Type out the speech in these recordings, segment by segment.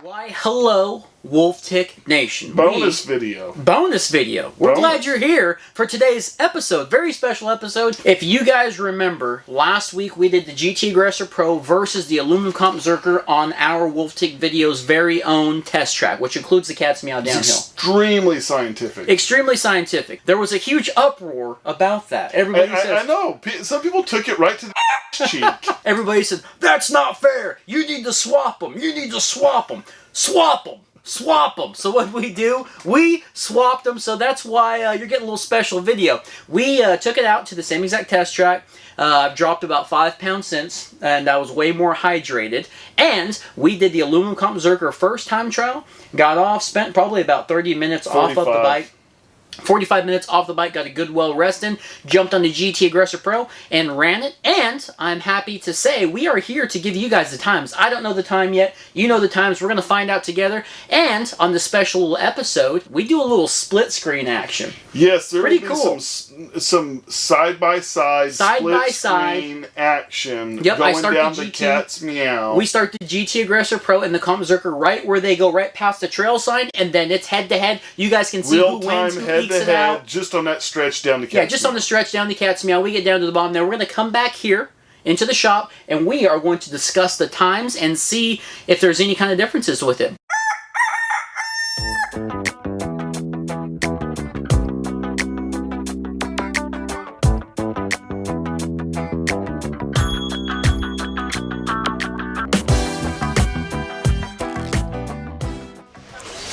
Why, hello, Wolf Tick Nation. Bonus video. We're glad you're here for today's episode. Very special episode. If you guys remember, last week we did the GT Aggressor Pro versus the Aluminum CompZerker on our Wolf Tick Video's very own test track, which includes the Cat's Meow downhill. Extremely scientific. Extremely scientific. There was a huge uproar about that. Everybody says, I know. Some people took it right to the cheek. Everybody said, that's not fair. You need to swap them. You need to swap them. Swap them. Swap them. So what we do? We swapped them. So that's why you're getting a little special video. We took it out to the same exact test track. I've dropped about 5 pounds since, and I was way more hydrated. And we did the Aluminum CompZerker first time trial. Got off, spent probably about 30 minutes 45. off of the bike. 45 minutes off the bike, got a good well rest in, jumped on the GT Aggressor Pro and ran it, and I'm happy to say we are here to give you guys the times. I don't know the time yet, you know the times, we're going to find out together, and on this special episode, we do a little split screen action. Yes, there pretty will be cool. some side-by-side split screen action going down the Cat's Meow. We start the GT Aggressor Pro and the Comp-Zerker right where they go right past the trail sign, and then it's head-to-head. You guys can see who wins, who ekes it out. Just on that stretch down the Cat's Meow. Yeah, just on the stretch down the Cat's Meow. We get down to the bottom there. We're going to come back here into the shop, and we are going to discuss the times and see if there's any kind of differences with it.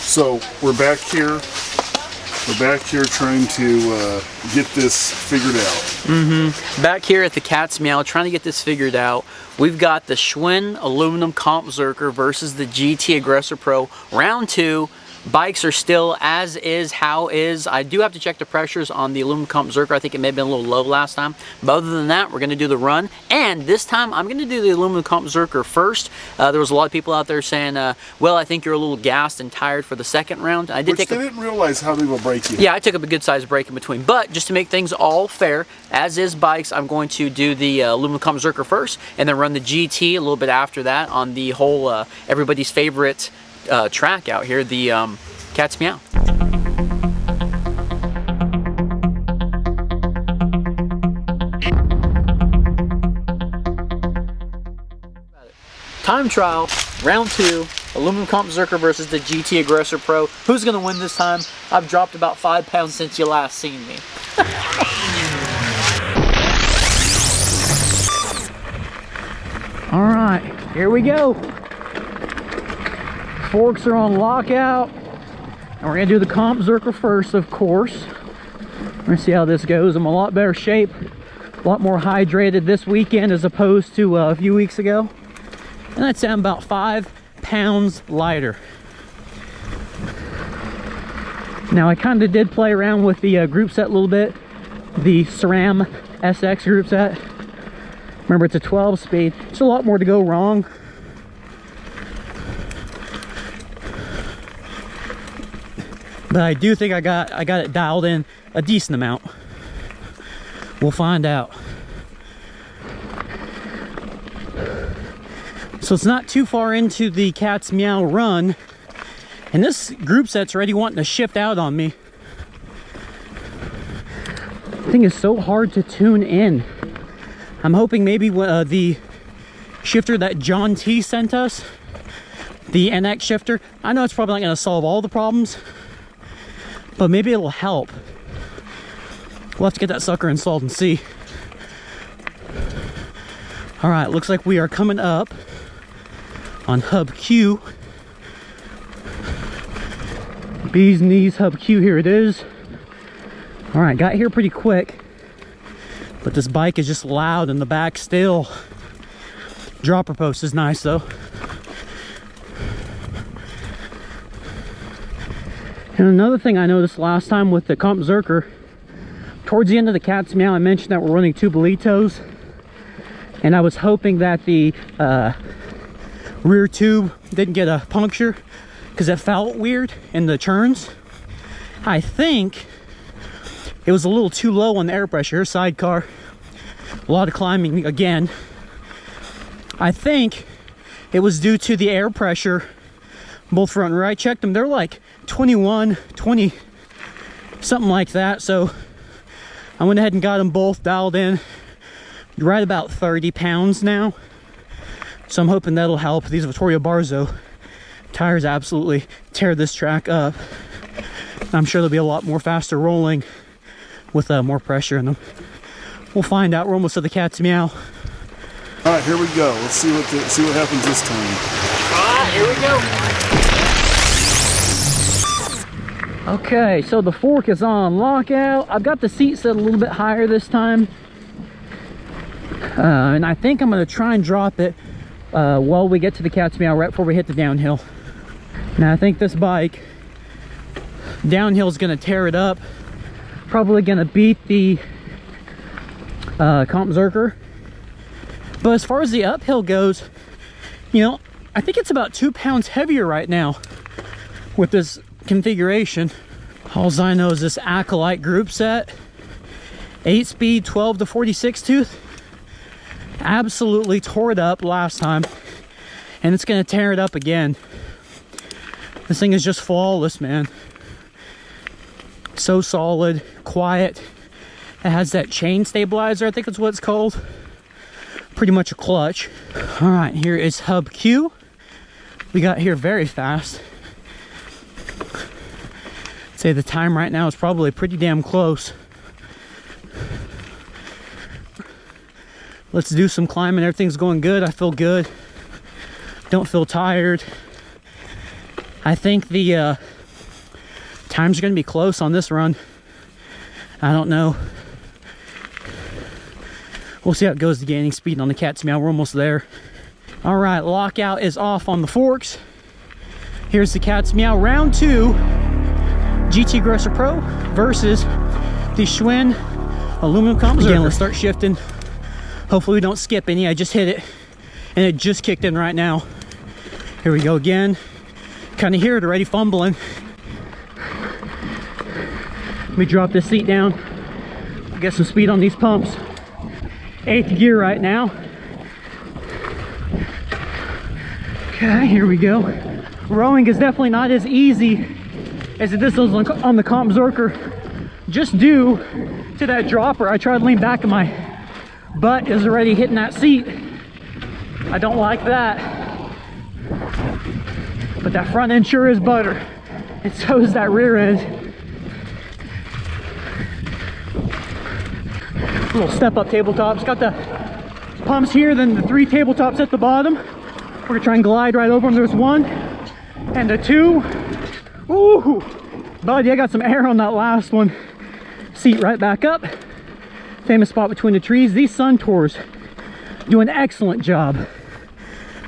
So we're back here. We're back here trying to get this figured out. Back here at the Cat's Meow, trying to get this figured out. We've got the Schwinn Aluminum CompZerker versus the GT Aggressor Pro. Round 2. Bikes are still as is, how is. I do have to check the pressures on the Aluminum CompZerker. I think it may have been a little low last time. But other than that, we're going to do the run. And this time, I'm going to do the Aluminum CompZerker first. There was a lot of people out there saying, well, I think you're a little gassed and tired for the second round. I did Which they didn't realize how they were braking. Yeah, I took up a good sized break in between. But just to make things all fair, as is bikes, I'm going to do the Aluminum CompZerker first and then run the GT a little bit after that on the whole everybody's favorite track out here, the Cat's Meow. Time trial, round 2, Aluminum CompZerker versus the GT Aggressor Pro. Who's going to win this time? I've dropped about 5 pounds since you last seen me. All right, here we go. Forks are on lockout. And we're gonna do the CompZerker first, of course. We're gonna see how this goes. I'm in a lot better shape, a lot more hydrated this weekend as opposed to a few weeks ago. And I'd say I'm about 5 pounds lighter. Now I kind of did play around with the group set a little bit. The SRAM SX group set. Remember, it's a 12 speed. There's a lot more to go wrong. But I do think I got it dialed in a decent amount. We'll find out. So it's not too far into the Cat's Meow run, and this group set's already wanting to shift out on me. The thing is so hard to tune in. I'm hoping maybe the shifter that John T sent us, the NX shifter, I know it's probably not going to solve all the problems, but maybe it'll help. We'll have to get that sucker installed and see. All right, looks like we are coming up on hub Q. Bees knees hub Q, here it is. All right, got here pretty quick, but this bike is just loud in the back still. Dropper post is nice though. And another thing I noticed last time with the CompZerker, towards the end of the Cat's Meow, I mentioned that we're running 2 Bolitos, and I was hoping that the rear tube didn't get a puncture because it felt weird in the turns. I think it was a little too low on the air pressure. Sidecar, a lot of climbing again. I think it was due to the air pressure both front and rear. I checked them, they're like 21, 20, something like that. So I went ahead and got them both dialed in right about 30 pounds now. So I'm hoping that'll help. These Vittorio Barzo tires absolutely tear this track up. I'm sure they'll be a lot more faster rolling with more pressure in them. We'll find out. We're almost at the cat's meow. All right, here we go. Let's see what happens this time. Here we go. Okay, so the fork is on lockout. I've got the seat set a little bit higher this time. And I think I'm going to try and drop it while we get to the cat's meow right before we hit the downhill. Now I think this bike downhill is going to tear it up. Probably going to beat the Comp-Zerker. But as far as the uphill goes, you know, I think it's about 2 pounds heavier right now with this configuration. All I know is this Acolyte group set, 8-speed, 12 to 46 tooth. Absolutely tore it up last time, and it's going to tear it up again. This thing is just flawless, man. So solid, quiet. It has that chain stabilizer, I think that's what it's called. Pretty much a clutch. All right, here is hub Q. We got here very fast. I'd say the time right now is probably pretty damn close. Let's do some climbing. Everything's going good. I feel good. Don't feel tired. I think the times are going to be close on this run. I don't know. We'll see how it goes to gaining speed on the cat's meow. We're almost there. All right, lockout is off on the forks. Here's the cat's meow round 2, GT Aggressor Pro versus the Schwinn Aluminum CompZerker. Again, let's start shifting. Hopefully we don't skip any. I just hit it and it just kicked in right now. Here we go again. Kind of hear it already fumbling. Let me drop this seat down. Get some speed on these pumps. 8th gear right now. Okay, here we go. Rowing is definitely not as easy as it is on the Comp-Zerker, just due to that dropper. I tried to lean back and my butt is already hitting that seat. I don't like that. But that front end sure is butter. And so is that rear end. Little step up tabletops. Got the pumps here, then the 3 tabletops at the bottom. We're gonna try and glide right over them. There's 1 and a 2. Ooh, buddy, I got some air on that last one. Seat right back up. Famous spot between the trees. These Sun Tours do an excellent job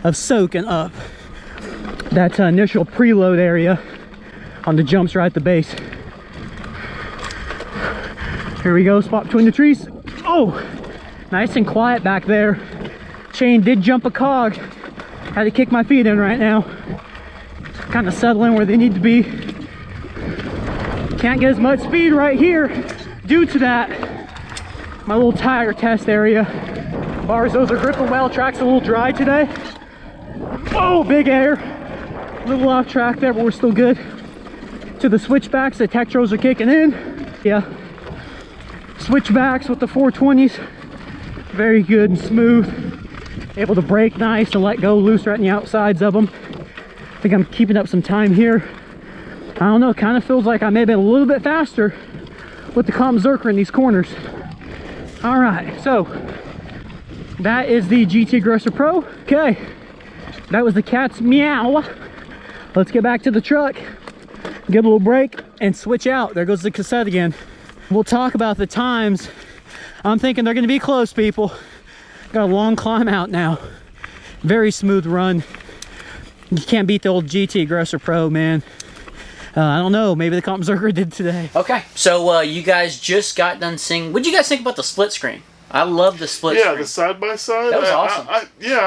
of soaking up that initial preload area on the jumps right at the base. Here we go, spot between the trees. Oh, nice and quiet back there. Chain did jump a cog. Had to kick my feet in right now. Kind of settling where they need to be. Can't get as much speed right here due to that. My little tire test area. Barzos are gripping well. Track's a little dry today. Oh, big air. A little off track there, but we're still good. To the switchbacks, the Tektros are kicking in. Yeah. Switchbacks with the 420s. Very good and smooth. Able to brake nice and let go loose right in the outsides of them. I think I'm keeping up some time here. I don't know, it kind of feels like I may have been a little bit faster with the Comp-Zerker in these corners. All right, so that is the GT Aggressor Pro. Okay, that was the cat's meow. Let's get back to the truck, get a little break, and switch out. There goes the cassette again. We'll talk about the times. I'm thinking they're gonna be close, people. Got a long climb out now. Very smooth run. You can't beat the old GT Aggressor Pro, man. I don't know, maybe the Comp-Zerker did today. Okay, so you guys just got done seeing, what'd you guys think about the split screen? I love the split Yeah, screen. the side by side. That was awesome. I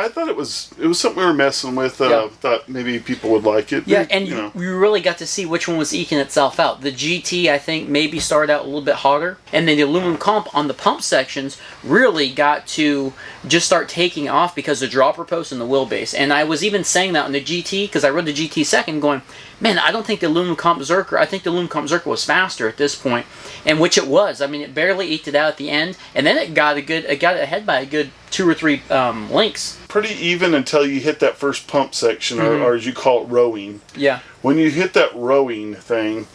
thought it was something we were messing with. Yeah. Thought maybe people would like it. Yeah, But, and you know. we really got to see which one was eking itself out. The GT, I think, maybe started out a little bit hotter, and then the aluminum comp on the pump sections really got to just start taking off because of the dropper post and the wheelbase. And I was even saying that on the GT, because I rode the GT second, going, man, I don't think the aluminum CompZerker, I think the aluminum CompZerker was faster at this point, and which it was. I mean, it barely eked it out at the end, and then it got it ahead by a good 2 or 3 lengths. Pretty even until you hit that first pump section, or as you call it, rowing. Yeah. When you hit that rowing thing,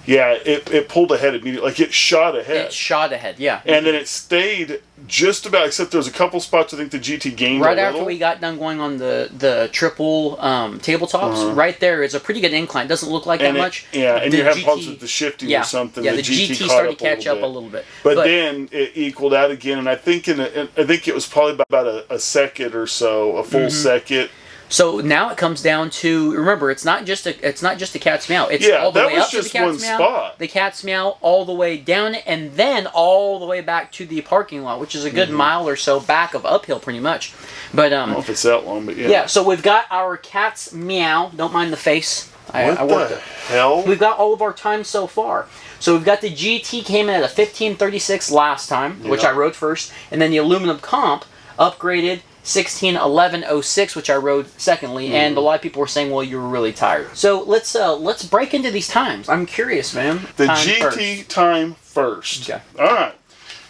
yeah, it pulled ahead immediately. Like, it shot ahead. It shot ahead, yeah. And then it stayed just about, except there was a couple spots I think the GT gained right a after little. we got done going on the triple tabletops, right there is a pretty good incline. Doesn't look like that much. Yeah, and The you have GT problems with the shifting or something. Yeah, the GT started to catch up a little bit. But then it equaled out again, and I think I think it was probably about a second or so, a full second. So now it comes down to, remember, it's not just a cat's meow. It's all the way up to the cat's meow, spot. the cat's meow, all the way down, and then all the way back to the parking lot, which is a good mile or so back of uphill, pretty much. But I don't know if it's that long, but yeah. yeah. So we've got our cat's meow. Don't mind the face. I worked the it. hell? We've got all of our times so far. So we've got the GT came in at a 15:36 last time, which I rode first, and then the aluminum comp upgraded 16:11:06, which I rode secondly, and a lot of people were saying, "Well, you were really tired." So let's break into these times. I'm curious, man. The Time GT first. time first. Okay. All right.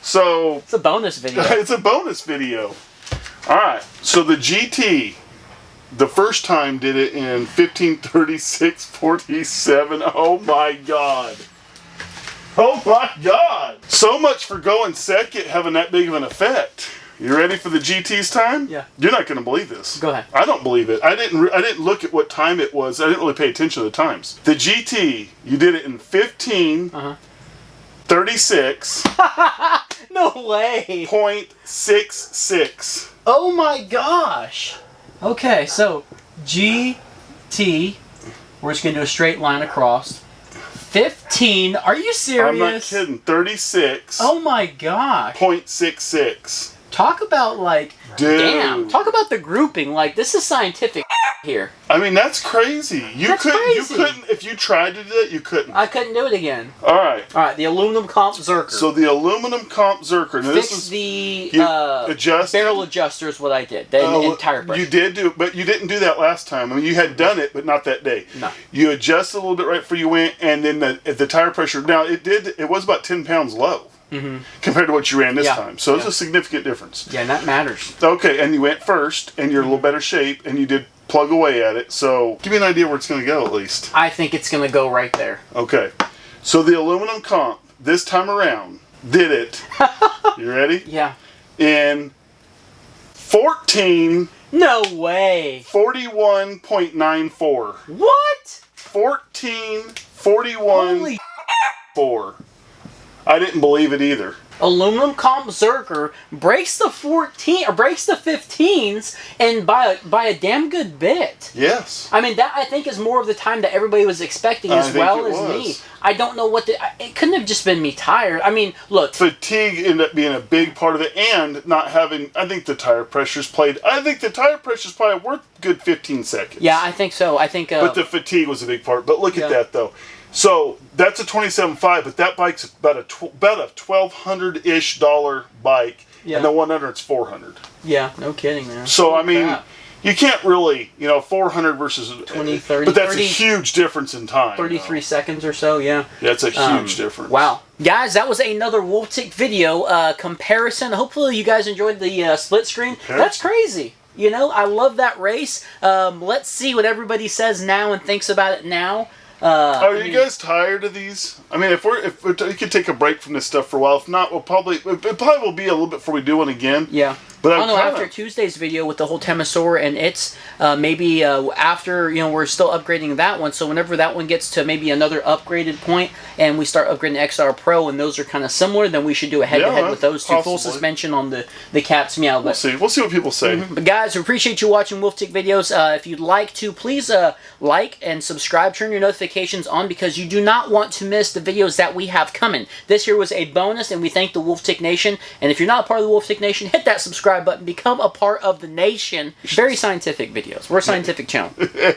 So It's a bonus video. it's a bonus video. All right. So the GT, the first time did it in 15:36:47. Oh my God. Oh my God. So much for going second, having that big of an effect. You ready for the GT's time? Yeah. You're not going to believe this. Go ahead. I don't believe it. I didn't look at what time it was. I didn't really pay attention to the times. The GT, you did it in 15:36. No way. .66. Oh my gosh. Okay, so GT, we're just gonna do a straight line across. 15. Are you serious? I'm not kidding. 36. Oh my gosh. .66. Talk about like, Dude. damn. Talk about the grouping. Like, this is scientific here. I mean, that's crazy. That's crazy. You couldn't, if you tried to do it, you couldn't. I couldn't do it again. All right. All right, the aluminum CompZerker. So the aluminum CompZerker. Now, Fix the adjusted? barrel adjuster is what I did. The entire pressure. You did do it, but you didn't do that last time. I mean, you had done it, but not that day. No. You adjusted a little bit right before you went, and then the tire pressure. Now it was about 10 pounds low compared to what you ran this time. So it's a significant difference. Yeah, and that matters. Okay, and you went first, and you're in a little better shape, and you did plug away at it. So give me an idea where it's going to go at least. I think it's going to go right there. Okay, so the aluminum comp this time around did it. You ready? Yeah. In 14. No way. 41.94. What? 14.41. Holy 4. I didn't believe it either. Aluminum CompZerker breaks the 14 or breaks the 15s and by a damn good bit. Yes. I mean, that I think is more of the time that everybody was expecting as well as me. I don't know what it couldn't have just been me tired. I mean, look, Fatigue ended up being a big part of it, and not having. I think the tire pressures played. I think the tire pressure's probably worth a good 15 seconds. yeah, I think so. I think. But the fatigue was a big part. But look at that though. So that's a 27.5, but that bike's about a $1,200-ish bike, and the one under it's $400. Yeah, no kidding, man. So I mean, you can't really, 400 versus 20, 30, but that's 30, a huge difference in time. 33 seconds or so, yeah. That's a huge difference. Wow. Guys, that was another Wolftick video comparison. Hopefully you guys enjoyed the split screen. That's crazy. I love that race. Let's see what everybody says now and thinks about it now. Are you guys tired of these? I mean, if we could take a break from this stuff for a while. If not, it probably will be a little bit before we do one again. Yeah. But I don't know, after Tuesday's video with the whole Temosaur, and it's maybe after, you know, we're still upgrading that one, so whenever that one gets to maybe another upgraded point, and we start upgrading XR Pro, and those are kind of similar, then we should do a head-to-head with those two. Full suspension on the Cat's Meow. We'll see what people say. But guys, we appreciate you watching Wolftick videos. If you'd like to, please like and subscribe, turn your notifications on, because you do not want to miss the videos that we have coming. This here was a bonus, and we thank the Wolftick Nation, and if you're not a part of the Wolftick Nation, hit that subscribe button, become a part of the nation. Very scientific videos. We're a scientific channel.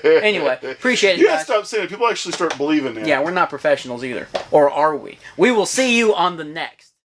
Anyway, appreciate it, You guys. gotta stop saying it. People actually start believing it. Yeah, we're not professionals either. Or are we? We will see you on the next.